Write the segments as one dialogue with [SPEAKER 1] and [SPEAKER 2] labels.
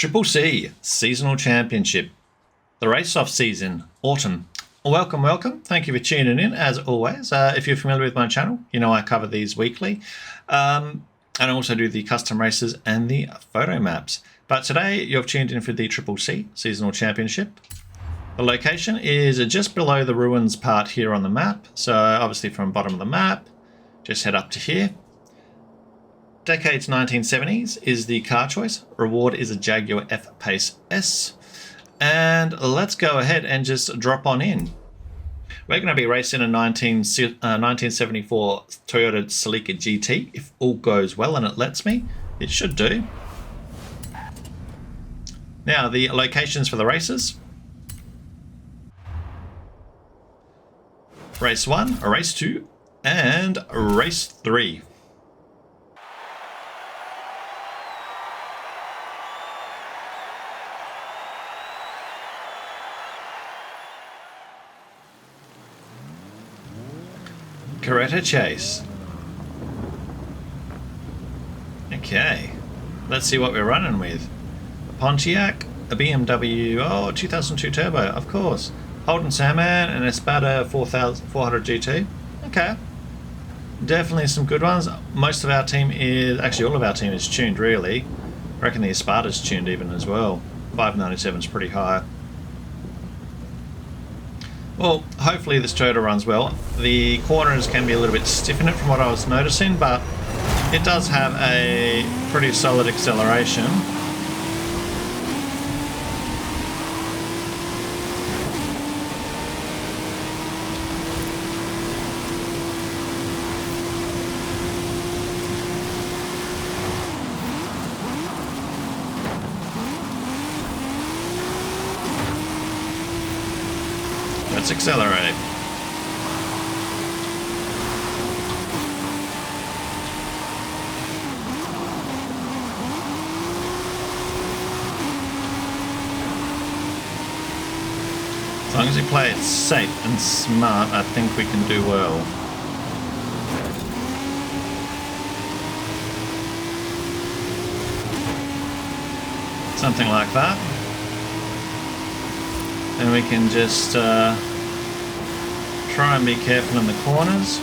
[SPEAKER 1] Triple C Seasonal Championship, the race-off season, autumn. Welcome, welcome. Thank you for tuning in, as always. If you're familiar with my channel, you know I cover these weekly. And I also do the custom races and the photo maps. But today, you've tuned in for the Triple C Seasonal Championship. The location is just below the ruins part here on the map. So obviously from bottom of the map, just head up to here. Decades 1970s is the car choice. Reward is a Jaguar F-Pace S. And let's go ahead and just drop on in. We're going to be racing a 1974 Toyota Celica GT. If all goes well and it lets me, it should do. Now, the locations for the races. Race 1, Race 2, and Race 3. Caretta Chase. Okay, let's see what we're running with. A Pontiac, a BMW, 2002 Turbo, of course. Holden Sandman and a Spada 400 GT. Okay, definitely some good ones. Most of our team is, actually all of our team is tuned really. I reckon the Espada's tuned even as well. 597 is pretty high. Well, hopefully this Toyota runs well. The corners can be a little bit stiff in it from what I was noticing, but it does have a pretty solid acceleration. Let's accelerate. As long as we play it safe and smart, I think we can do well. Something like that. And we can just try and be careful in the corners.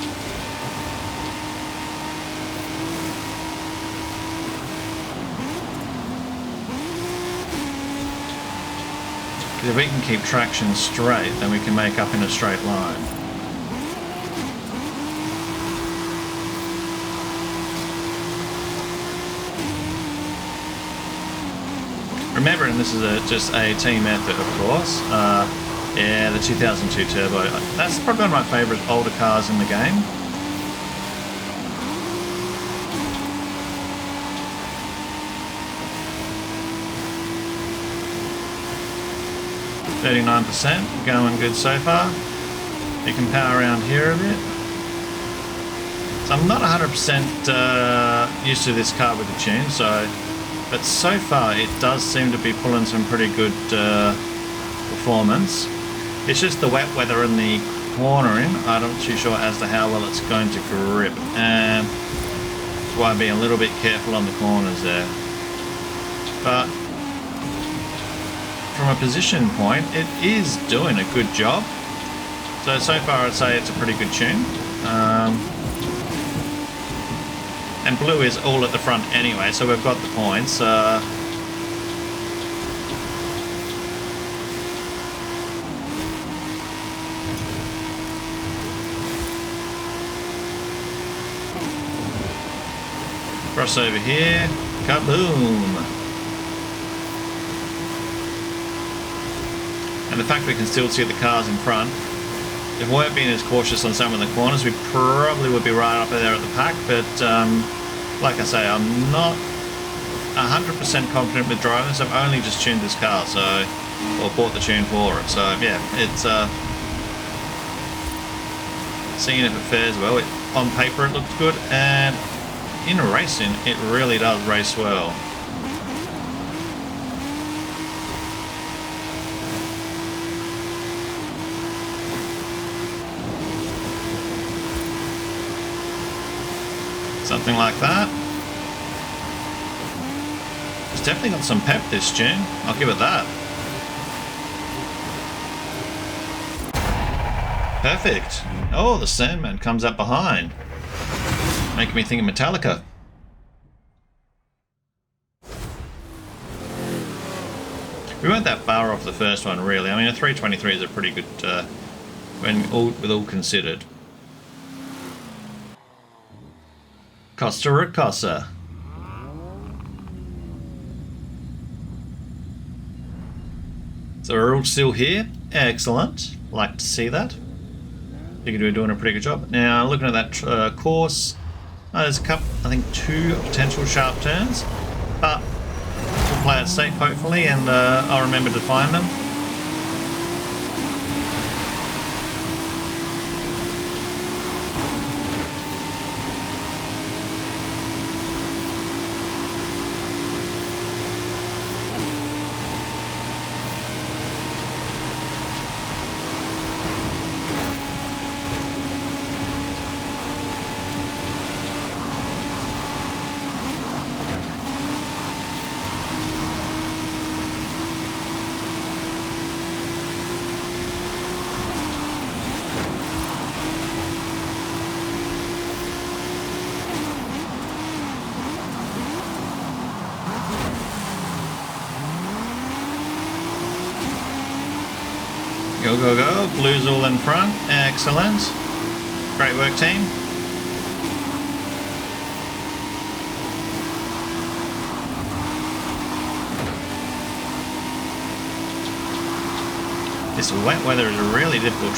[SPEAKER 1] Because if we can keep traction straight, then we can make up in a straight line. Remembering this is just a team effort, of course. Yeah, the 2002 Turbo. That's probably one of my favourite older cars in the game. %, going good so far. You can power around here a bit. So I'm not 100% used to this car with the tune, but so far it does seem to be pulling some pretty good performance. It's just the wet weather in the cornering. I'm not too sure as to how well it's going to grip, and that's why I'm being a little bit careful on the corners there. But from a position point, it is doing a good job. So far I'd say it's a pretty good tune. And blue is all at the front anyway, so we've got the points. Cross over here, kaboom! And the fact we can still see the cars in front, if we weren't being as cautious on some of the corners, we probably would be right up there at the pack, but like I say, I'm not 100% confident with driving this. I've only just tuned this car, or bought the tune for it, so yeah, it's seeing if it fares well. On paper it looks good, and in racing it really does race well. Something like that. It's definitely got some pep, this tune. I'll give it that. Perfect. Oh, the Sandman comes up behind. Making me think of Metallica. We weren't that far off the first one, really. I mean, a 323 is a pretty good, with all considered. Costa Ricosa. So we're all still here. Excellent. Like to see that. Figured we were doing a pretty good job. Now, looking at that course, there's a couple, I think 2 potential sharp turns, but we'll play it safe, hopefully, and I'll remember to find them. Go, go, go. Blue's all in front. Excellent. Great work, team. This wet weather is really difficult.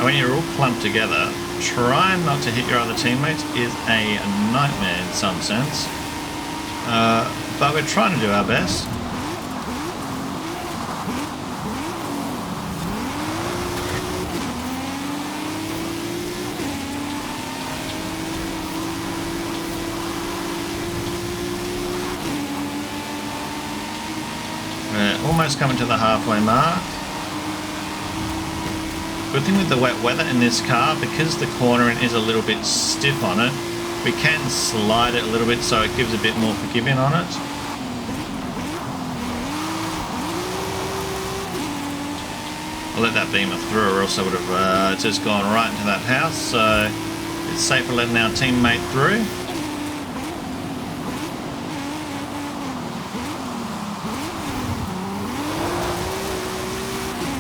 [SPEAKER 1] When you're all clumped together, trying not to hit your other teammates is a nightmare in some sense. But we're trying to do our best. Almost coming to the halfway mark. Good thing with the wet weather in this car, because the cornering is a little bit stiff on it, we can slide it a little bit so it gives a bit more forgiving on it. I'll let that beamer through, or else I would have just gone right into that house, so it's safer letting our teammate through.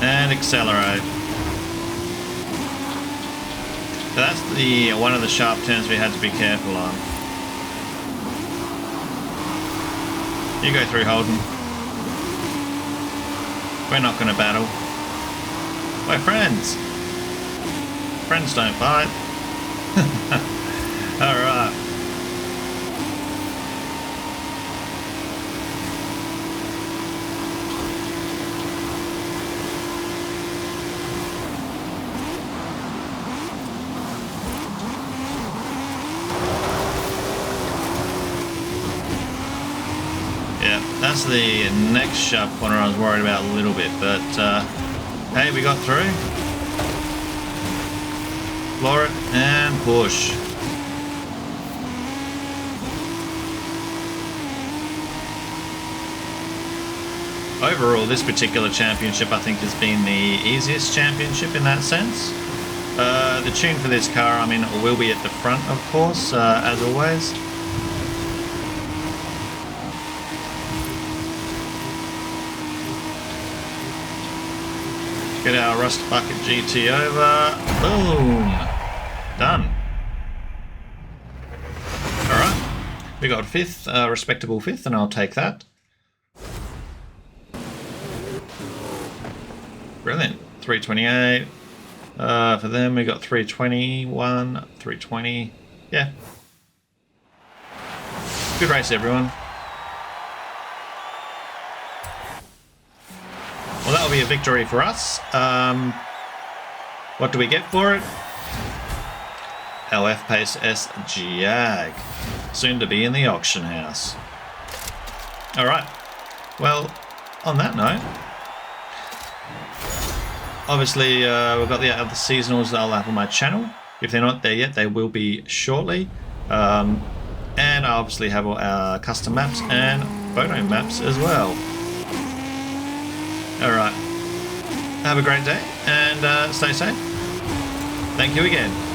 [SPEAKER 1] And accelerate. So that's one of the sharp turns we had to be careful on. You go through, Holden. We're not going to battle. We're friends. Friends don't fight. Alright. That's the next sharp corner I was worried about a little bit, but hey, we got through. Floor it and push. Overall, this particular championship I think has been the easiest championship in that sense. The tune for this car, I mean, it will be at the front, of course, as always. Get our Rust Bucket GT over. Boom! Done. Alright. We got fifth, respectable fifth, and I'll take that. Brilliant. 328. For them, we got 321, 320. Yeah. Good race, everyone. Well, that'll be a victory for us. What do we get for it? Our F-Pace S Jag. Soon to be in the auction house. Alright. Well, on that note, obviously we've got the other seasonals that I'll have on my channel. If they're not there yet, they will be shortly. And I obviously have all our custom maps and photo maps as well. All right. Have a great day and stay safe. Thank you again.